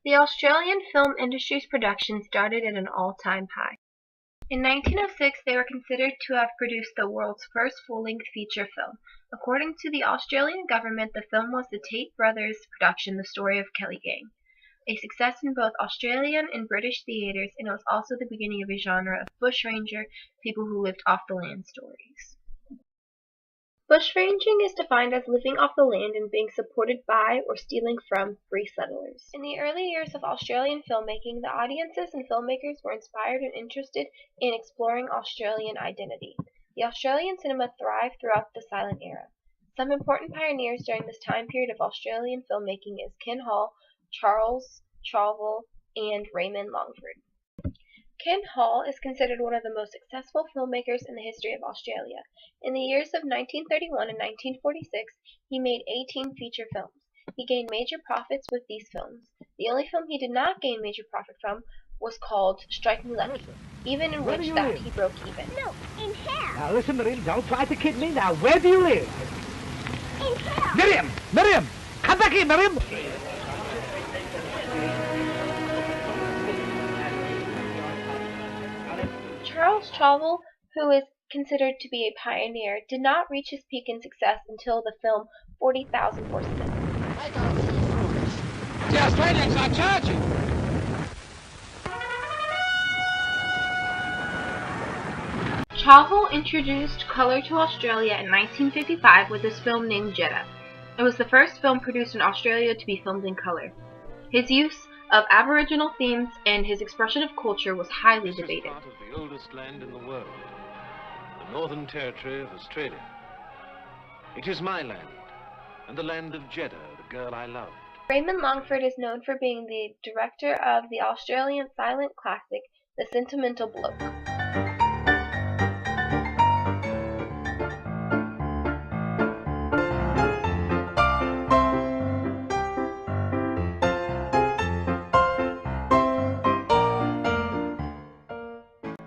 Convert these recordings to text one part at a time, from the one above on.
The Australian film industry's production started at an all-time high. In 1906, they were considered to have produced the world's first full-length feature film. According to the Australian government, the film was the Tate brothers' production The Story of Kelly Gang, a success in both Australian and British theatres, and it was also the beginning of a genre of bushranger, people who lived off the land stories. Bushranging is defined as living off the land and being supported by or stealing from free settlers. In the early years of Australian filmmaking, the audiences and filmmakers were inspired and interested in exploring Australian identity. The Australian cinema thrived throughout the silent era. Some important pioneers during this time period of Australian filmmaking is Ken Hall, Charles Chauvel, and Raymond Longford. Ken Hall is considered one of the most successful filmmakers in the history of Australia. In the years of 1931 and 1946, he made 18 feature films. He gained major profits with these films. The only film he did not gain major profit from was called Strike Me Lucky, even in which that he broke even. No, in hell. Now listen, Miriam, don't try to kid me. Now, where do you live? In hell. Miriam! Come back here, Miriam! Charles Chauvel, who is considered to be a pioneer, did not reach his peak in success until the film 40,000 Horsemen. The Australians are charging! Chauvel introduced color to Australia in 1955 with his film named Jeddah. It was the first film produced in Australia to be filmed in color. His use of Aboriginal themes and his expression of culture was highly debated. This is part of the oldest land in the world, the Northern Territory of Australia. It is my land, and the land of Jeddah, the girl I loved. Raymond Longford is known for being the director of the Australian silent classic The Sentimental Bloke.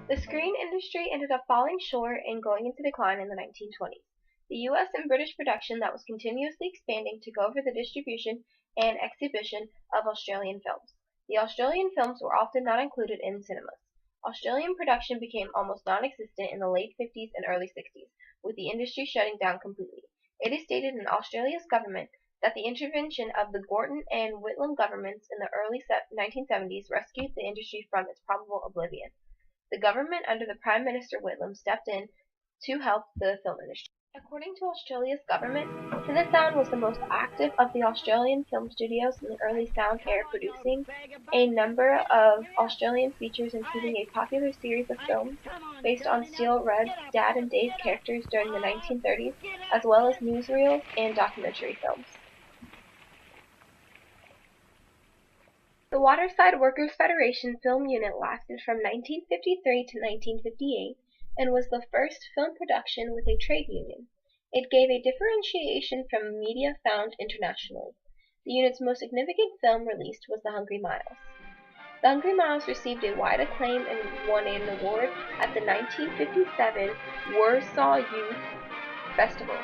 The screen industry ended up falling short and going into decline in the 1920s. The US and British production that was continuously expanding took over the distribution and exhibition of Australian films. The Australian films were often not included in cinemas. Australian production became almost non-existent in the late 50s and early 60s, with the industry shutting down completely. It is stated in Australia's government that the intervention of the Gorton and Whitlam governments in the early 1970s rescued the industry from its probable oblivion. The government under the Prime Minister Whitlam stepped in to help the film industry. According to Australia's government, Cinesound was the most active of the Australian film studios in the early sound era, producing a number of Australian features, including a popular series of films based on Steele Redd's Dad and Dave characters during the 1930s, as well as newsreels and documentary films. The Waterside Workers' Federation film unit lasted from 1953 to 1958 and was the first film production with a trade union. It gave a differentiation from media found internationally. The unit's most significant film released was The Hungry Miles. The Hungry Miles received a wide acclaim and won an award at the 1957 Warsaw Youth Festival.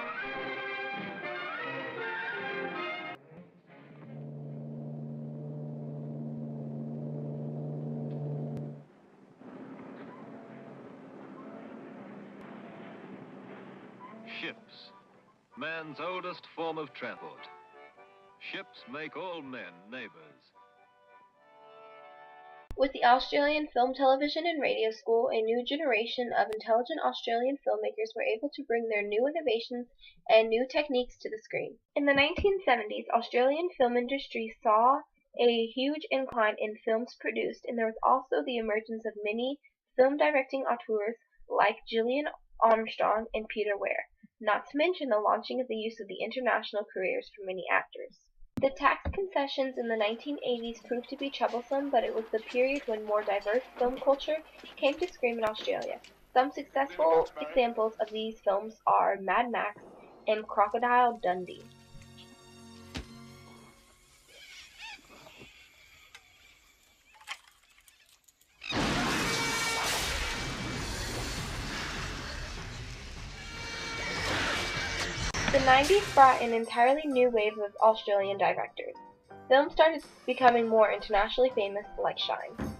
Ships, man's oldest form of transport. Ships make all men neighbors. With the Australian Film, Television and Radio School, a new generation of intelligent Australian filmmakers were able to bring their new innovations and new techniques to the screen. In the 1970s, Australian film industry saw a huge incline in films produced, and there was also the emergence of many film directing auteurs like Gillian Armstrong and Peter Weir, not to mention the launching of the use of the international careers for many actors. The tax concessions in the 1980s proved to be troublesome, but it was the period when more diverse film culture came to screen in Australia. Some successful examples of these films are Mad Max and Crocodile Dundee. The 90s brought an entirely new wave of Australian directors. Films started becoming more internationally famous, like Shine.